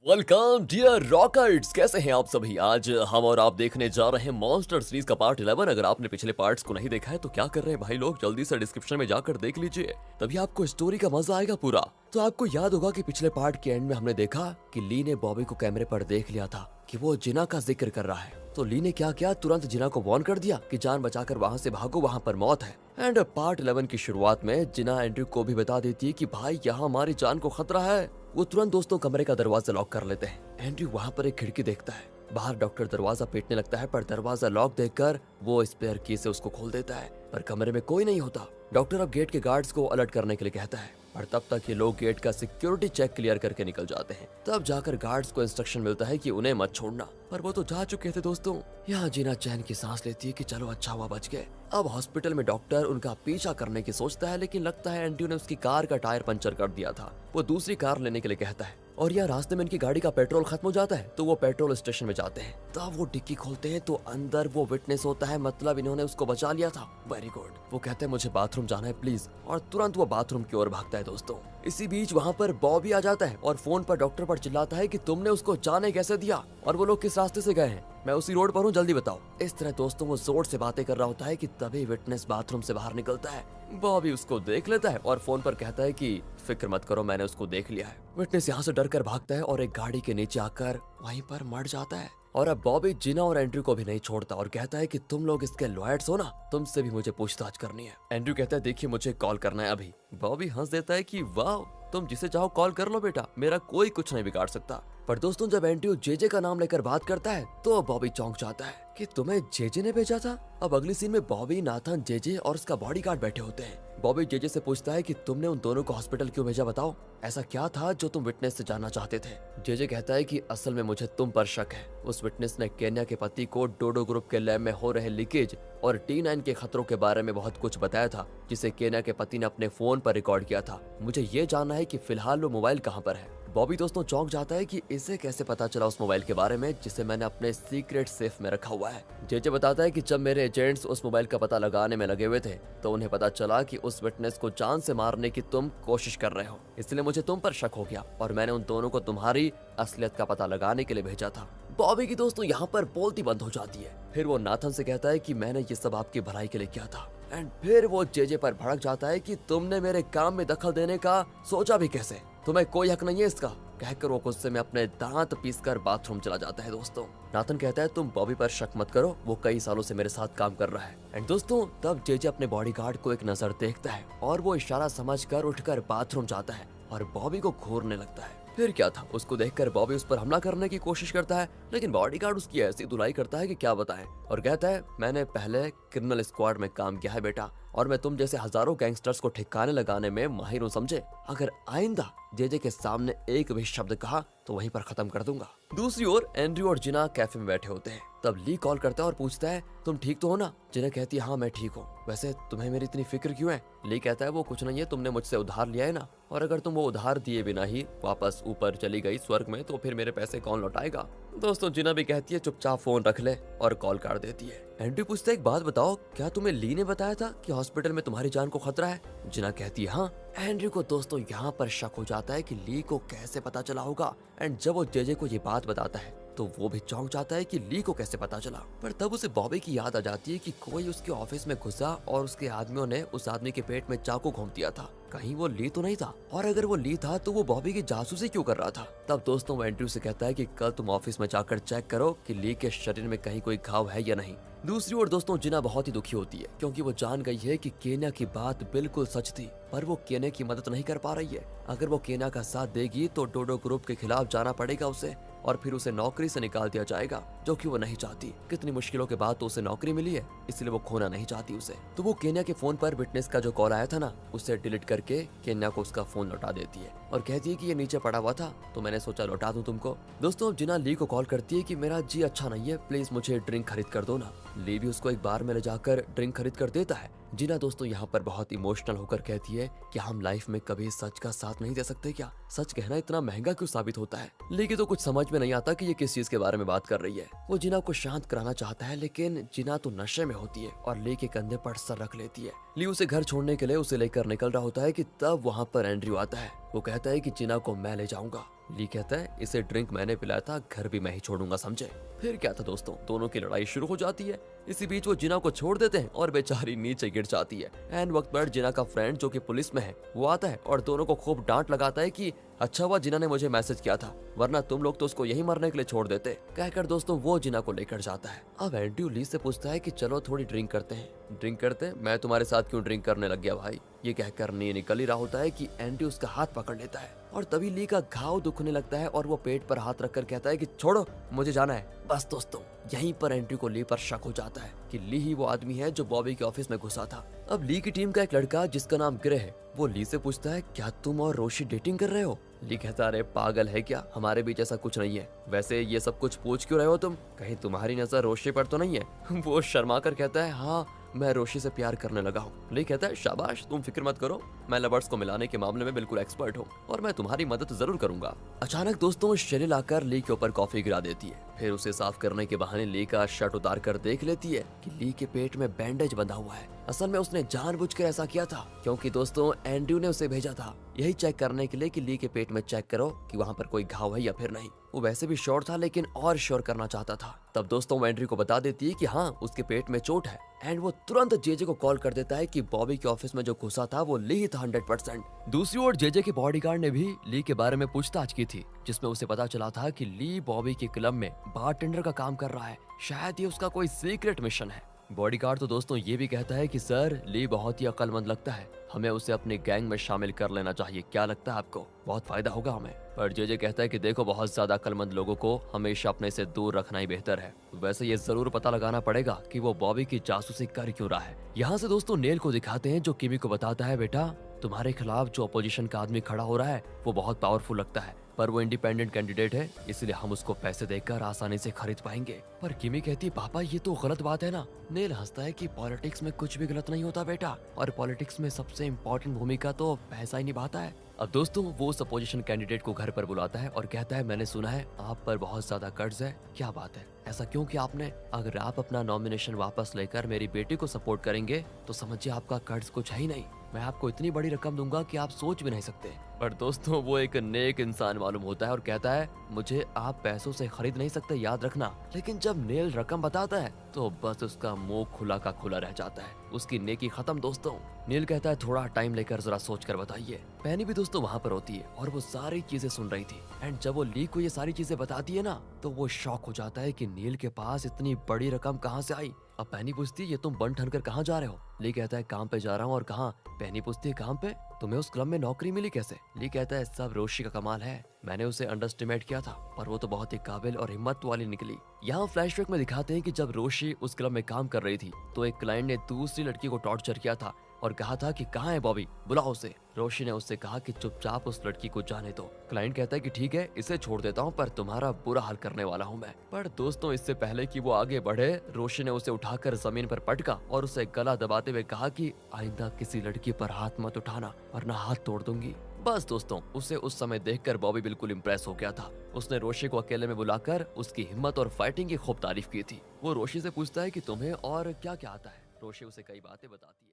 Welcome dear रॉकर्ट्स, कैसे हैं आप सभी। आज हम और आप देखने जा रहे हैं मॉन्स्टर सीरीज का पार्ट 11। अगर आपने पिछले पार्ट्स को नहीं देखा है तो क्या कर रहे हैं भाई लोग, जल्दी से डिस्क्रिप्शन में जाकर देख लीजिए, तभी आपको स्टोरी का मजा आएगा पूरा। तो आपको याद होगा कि पिछले पार्ट के एंड में हमने देखा कि ली ने बॉबी को कैमरे पर देख लिया था कि वो जिना का जिक्र कर रहा है। तो ली ने क्या किया, तुरंत जिना को वार्न कर दिया कि जान बचाकर वहाँ से भागो, वहाँ पर मौत है। एंड पार्ट 11 की शुरुआत में जिना एंड्रयू को भी बता देती है कि भाई यहाँ हमारी जान को खतरा है। वो तुरंत दोस्तों कमरे का दरवाजा लॉक कर लेते हैं। एंड्रयू वहाँ पर एक खिड़की देखता है, बाहर डॉक्टर दरवाजा पीटने लगता है, पर दरवाजा लॉक देखकर वो स्पेयर की से उसको खोल देता है, पर कमरे में कोई नहीं होता। डॉक्टर अब गेट के गार्ड्स को अलर्ट करने के लिए कहता है, और तब तक ये लोग गेट का सिक्योरिटी चेक क्लियर करके निकल जाते हैं। तब जाकर गार्ड्स को इंस्ट्रक्शन मिलता है कि उन्हें मत छोड़ना, पर वो तो जा चुके थे दोस्तों। यहाँ जीना चैन की सांस लेती है कि चलो अच्छा हुआ बच गए। अब हॉस्पिटल में डॉक्टर उनका पीछा करने की सोचता है, लेकिन लगता है एंड्रयू ने उसकी कार का टायर पंचर कर दिया था। वो दूसरी कार लेने के लिए कहता है, और यह रास्ते में इनकी गाड़ी का पेट्रोल खत्म हो जाता है, तो वो पेट्रोल स्टेशन में जाते हैं। तब वो डिक्की खोलते हैं तो अंदर वो विटनेस होता है, मतलब इन्होंने उसको बचा लिया था। Very good. वो कहते हैं मुझे बाथरूम जाना है प्लीज, और तुरंत वो बाथरूम की ओर भागता है दोस्तों। इसी बीच वहाँ पर बॉबी आ जाता है और फोन पर डॉक्टर पर चिल्लाता है कि तुमने उसको जाने कैसे दिया, और वो लोग किस रास्ते से गए हैं, मैं उसी रोड पर हूँ, जल्दी बताओ। इस तरह दोस्तों वो जोर से बातें कर रहा होता है कि तभी विटनेस बाथरूम से बाहर निकलता है। बॉबी उसको देख लेता है और फोन पर कहता है कि फिक्र मत करो, मैंने उसको देख लिया है। विटनेस यहाँ से डर कर भागता है और एक गाड़ी के नीचे आकर वहीं पर मर जाता है। और अब बॉबी जिना और एंड्रयू को भी नहीं छोड़ता और कहता है कि तुम लोग इसके लॉयर्स हो ना, तुमसे भी मुझे पूछताछ करनी है। एंड्रयू कहता है देखिए मुझे कॉल करना है अभी। बॉबी हंस देता है कि वाह, तुम जिसे चाहो कॉल कर लो बेटा, मेरा कोई कुछ नहीं बिगाड़ सकता। पर दोस्तों जब एंड्रयू जेजे का नाम लेकर बात करता है तो बॉबी चौंक जाता है कि तुम्हें जेजे ने भेजा था। अब अगली सीन में बॉबी, नाथन, जेजे और उसका बॉडीगार्ड बैठे होते हैं। बॉबी जेजे से पूछता है कि तुमने उन दोनों को हॉस्पिटल क्यों भेजा, बताओ ऐसा क्या था जो तुम विटनेस से जानना चाहते थे। जेजे कहता है कि असल में मुझे तुम पर शक है। उस विटनेस ने केन्या के पति को डोडो ग्रुप के लैब में हो रहे लीकेज और T9 के खतरों के बारे में बहुत कुछ बताया था, जिसे केन्या के पति ने अपने फोन पर रिकॉर्ड किया था। मुझे ये जानना है कि फिलहाल वो मोबाइल कहाँ पर है। बॉबी दोस्तों चौंक जाता है कि इसे कैसे पता चला उस मोबाइल के बारे में जिसे मैंने अपने सीक्रेट सेफ में रखा हुआ है। जेजे बताता है कि जब मेरे एजेंट्स उस मोबाइल का पता लगाने में लगे हुए थे तो उन्हें पता चला कि उस विटनेस को जान से मारने की तुम कोशिश कर रहे हो, इसलिए मुझे तुम पर शक हो गया और मैंने उन दोनों को तुम्हारी असलियत का पता लगाने के लिए भेजा था। बॉबी की दोस्तों यहाँ पर बोलती बंद हो जाती है। फिर वो नाथन से कहता है कि मैंने ये सब आपकी भलाई के लिए किया था। एंड फिर वो जेजे पर भड़क जाता है कि तुमने मेरे काम में दखल देने का सोचा भी कैसे, तुम्हें कोई हक नहीं है इसका। कहकर वो गुस्से में अपने दांत पीसकर बाथरूम चला जाता है दोस्तों। नाथन कहता है तुम बॉबी पर शक मत करो, वो कई सालों से मेरे साथ काम कर रहा है। एंड दोस्तों तब जेजे अपने बॉडीगार्ड को एक नजर देखता है और वो इशारा समझकर उठकर बाथरूम जाता है और बॉबी को घूरने लगता है। फिर क्या था, उसको देखकर बॉबी उस पर हमला करने की कोशिश करता है, लेकिन बॉडीगार्ड उसकी ऐसी धुलाई करता है कि क्या बताएं, और कहता है मैंने पहले क्रिमिनल स्क्वाड में काम किया है बेटा, और मैं तुम जैसे हजारों गैंगस्टर्स को ठिकाने लगाने में माहिर हूँ समझे। अगर आइंदा जेजे के सामने एक भी शब्द कहा तो वहीं पर खत्म कर दूंगा। दूसरी ओर एंड्रयू और जिना कैफे में बैठे होते हैं। तब ली कॉल करता है और पूछता है तुम ठीक तो हो ना। जिना कहती है हाँ मैं ठीक हूँ, वैसे तुम्हें मेरी इतनी फिक्र क्यों है। ली कहता है वो कुछ नहीं है, तुमने मुझसे उधार लिया है ना, और अगर तुम वो उधार दिए बिना ही वापस ऊपर चली गई स्वर्ग में तो फिर मेरे पैसे कौन लौटाएगा। दोस्तों जिना भी कहती है चुपचाप फोन रख ले, और कॉल काट देती है। एंड्रयू पूछता है एक बात बताओ, क्या तुम्हें ली ने बताया था कि हॉस्पिटल में तुम्हारी जान को खतरा है। जिना कहती है हाँ। एंड्रयू को दोस्तों यहाँ पर शक हो जाता है कि ली को कैसे पता चला होगा। एंड जब वो जेजे को ये बात बताता है तो वो भी चौंक जाता है कि ली को कैसे पता चला। पर तब उसे बॉबी की याद आ जाती है कि कोई उसके ऑफिस में घुसा और उसके आदमियों ने उस आदमी के पेट में चाकू घोंप दिया था। कहीं वो ली तो नहीं था, और अगर वो ली था तो वो बॉबी की जासूसी क्यों कर रहा था। तब दोस्तों वो एंड्रयू से कहता है कि कल तुम ऑफिस में जाकर चेक करो कि ली के शरीर में कहीं कोई घाव है या नहीं। दूसरी ओर दोस्तों जिना बहुत ही दुखी होती है क्योंकि वो जान गई है कि केन्या की बात बिल्कुल सच थी, पर वो केन्या की मदद नहीं कर पा रही है। अगर वो केन्या का साथ देगी तो डोडो ग्रुप के खिलाफ जाना पड़ेगा उसे, और फिर उसे नौकरी से निकाल दिया जाएगा, जो कि वो नहीं चाहती। कितनी मुश्किलों के बाद तो उसे नौकरी मिली है, इसलिए वो खोना नहीं चाहती उसे। तो वो केन्या के फोन पर विटनेस का जो कॉल आया था ना, उसे डिलीट करके केन्या को उसका फोन लौटा देती है और कहती है कि ये नीचे पड़ा हुआ था तो मैंने सोचा लौटा दूं तुमको। दोस्तों जिना ली को कॉल करती है कि मेरा जी अच्छा नहीं है, प्लीज मुझे ड्रिंक खरीद कर दो ना। ली भी उसको एक बार में ले जाकर ड्रिंक खरीद कर देता है। जिना दोस्तों यहाँ पर बहुत इमोशनल होकर कहती है कि हम लाइफ में कभी सच का साथ नहीं दे सकते क्या, सच कहना इतना महंगा क्यों साबित होता है। लेकिन तो कुछ समझ में नहीं आता कि ये किस चीज के बारे में बात कर रही है। वो जिना को शांत कराना चाहता है, लेकिन जिना तो नशे में होती है और ली के कंधे पर सर रख लेती है। ली उसे घर छोड़ने के लिए उसे लेकर निकल रहा होता है कि तब वहाँ पर एंड्रयू आता है। वो कहता है कि जिना को मैं ले जाऊंगा। ली कहता है इसे ड्रिंक मैंने पिलाया था, घर भी मैं ही छोड़ूंगा, समझे। फिर क्या था दोस्तों, दोनों की लड़ाई शुरू हो जाती है। इसी बीच वो जिना को छोड़ देते हैं और बेचारी नीचे गिर जाती है। एंड वक्त पर जिना का फ्रेंड जो कि पुलिस में है वो आता है और दोनों को खूब डांट लगाता है कि अच्छा हुआ जिना ने मुझे मैसेज किया था, वरना तुम लोग तो उसको यही मरने के लिए छोड़ देते। कहकर दोस्तों वो जिना को लेकर जाता है। अब एंड्रयू ली से पूछता है कि चलो थोड़ी ड्रिंक करते हैं। ड्रिंक करते हैं? मैं तुम्हारे साथ क्यों ड्रिंक करने लग गया भाई। ये कहकर नी निकल ही रहा होता है कि एंड्रयू उसका हाथ पकड़ लेता है और तभी ली का घाव दुखने लगता है और वो पेट पर हाथ रखकर कहता है कि छोड़ो, मुझे जाना है। बस दोस्तों यहीं पर एंड्रयू को ली पर शक हो जाता है कि ली ही वो आदमी है जो बॉबी के ऑफिस में घुसा था। अब ली की टीम का एक लड़का जिसका नाम ग्रे है वो ली से पूछता है क्या तुम और रोशी डेटिंग कर रहे हो। ली कहता अरे पागल है क्या, हमारे बीच ऐसा कुछ नहीं है। वैसे ये सब कुछ पूछ क्यों रहे हो तुम, कहीं तुम्हारी नजर रोशी पर तो नहीं है। वो शर्मा कर कहता है हाँ मैं रोशी से प्यार करने लगा हूँ। ली कहता है शाबाश, तुम फिक्र मत करो, मैं लवर्स को मिलाने के मामले में बिल्कुल एक्सपर्ट हूँ और मैं तुम्हारी मदद जरूर करूंगा। अचानक दोस्तों शेरिल आकर ली के ऊपर कॉफी गिरा देती है। फिर उसे साफ करने के बहाने ली का शर्ट उतार कर देख लेती है कि ली के पेट में बैंडेज बंधा हुआ है। असल में उसने जानबूझकर ऐसा किया था क्योंकि दोस्तों एंड्रयू ने उसे भेजा था यही चेक करने के लिए कि ली के पेट में चेक करो कि वहाँ पर कोई घाव है या फिर नहीं। वो वैसे भी श्योर था लेकिन और श्योर करना चाहता था। तब दोस्तों वो एंड्रयू को बता देती है कि हाँ उसके पेट में चोट है। एंड वो तुरंत जेजे को कॉल कर देता है कि बॉबी के ऑफिस में जो घुसा था वो ली ही था 100%। दूसरी ओर जेजे के बॉडीगार्ड ने भी ली के बारे में पूछताछ की थी जिसमें उसे पता चला था कि ली बॉबी के क्लब में बारटेंडर का काम कर रहा है, शायद ये उसका कोई सीक्रेट मिशन है। बॉडीगार्ड तो दोस्तों ये भी कहता है कि सर ली बहुत ही अक्लमंद लगता है, हमें उसे अपने गैंग में शामिल कर लेना चाहिए, क्या लगता है आपको, बहुत फायदा होगा हमें। पर जेजे कहता है कि देखो बहुत ज्यादा अक्लमंद लोगों को हमेशा अपने से दूर रखना ही बेहतर है। वैसे ये जरूर पता लगाना पड़ेगा कि वो बॉबी की जासूसी कर क्यों रहा है। यहाँ से दोस्तों नेल को दिखाते हैं जो किमी को बताता है बेटा तुम्हारे खिलाफ जो अपोजिशन का आदमी खड़ा हो रहा है वो बहुत पावरफुल लगता है, पर वो इंडिपेंडेंट कैंडिडेट है इसलिए हम उसको पैसे देकर आसानी से खरीद पाएंगे। पर किमी कहती है पापा ये तो गलत बात है ना। नेल हंसता है कि पॉलिटिक्स में कुछ भी गलत नहीं होता बेटा, और पॉलिटिक्स में सबसे इम्पोर्टेंट भूमिका तो पैसा ही निभाता है। अब दोस्तों वो उस अपोजिशन कैंडिडेट को घर पर बुलाता है और कहता है मैंने सुना है आप पर बहुत ज्यादा कर्ज है, क्या बात है, ऐसा क्यों किया आपने? अगर आप अपना नॉमिनेशन वापस लेकर मेरी बेटी को सपोर्ट करेंगे तो समझिए आपका कर्ज कुछ है ही नहीं, मैं आपको इतनी बड़ी रकम दूंगा कि आप सोच भी नहीं सकते। पर दोस्तों वो एक नेक इंसान मालूम होता है और कहता है मुझे आप पैसों से खरीद नहीं सकते, याद रखना। लेकिन जब नेल रकम बताता है तो बस उसका मुंह खुला का खुला रह जाता है, उसकी नेकी खत्म। दोस्तों नील कहता है थोड़ा टाइम लेकर जरा सोच कर बताइए। पैनी भी दोस्तों वहाँ पर होती है और वो सारी चीजें सुन रही थी। एंड जब वो ली को ये सारी चीजें बताती है ना तो वो शॉक हो जाता है कि नील के पास इतनी बड़ी रकम कहाँ से आई। अब पैनी पूछती है ये तुम बन ठन कर कहाँ जा रहे हो? ली कहता है काम पे जा रहा हूँ। और कहाँ? पैनी पूछती है काम पे? तुम्हें उस क्लब में नौकरी मिली कैसे? ली कहता है सब रोशी का कमाल है, मैंने उसे अंडरस्टिमेट किया था पर वो तो बहुत ही काबिल और हिम्मत वाली निकली। यहाँ फ्लैशबैक में दिखाते हैं कि जब रोशी उस क्लब में काम कर रही थी तो एक क्लाइंट ने दूसरी लड़की को टॉर्चर किया था और कहा था कि कहाँ है बॉबी, बुलाओ उसे। रोशी ने उससे कहा कि चुपचाप उस लड़की को जाने दो। क्लाइंट कहता है कि ठीक है इसे छोड़ देता हूँ पर तुम्हारा बुरा हाल करने वाला हूँ मैं। पर दोस्तों इससे पहले कि वो आगे बढ़े रोशी ने उसे उठाकर जमीन पर पटका और उसे गला दबाते हुए कहा कि आइंदा किसी लड़की पर हाथ मत उठाना वरना हाथ तोड़ दूंगी। बस दोस्तों उसे उस समय देखकर बॉबी बिल्कुल इम्प्रेस हो गया था। उसने रोशी को अकेले में बुलाकर उसकी हिम्मत और फाइटिंग की खूब तारीफ की थी। वो रोशी से पूछता है कि तुम्हें और क्या क्या आता है। रोशी उसे कई बातें बताती है।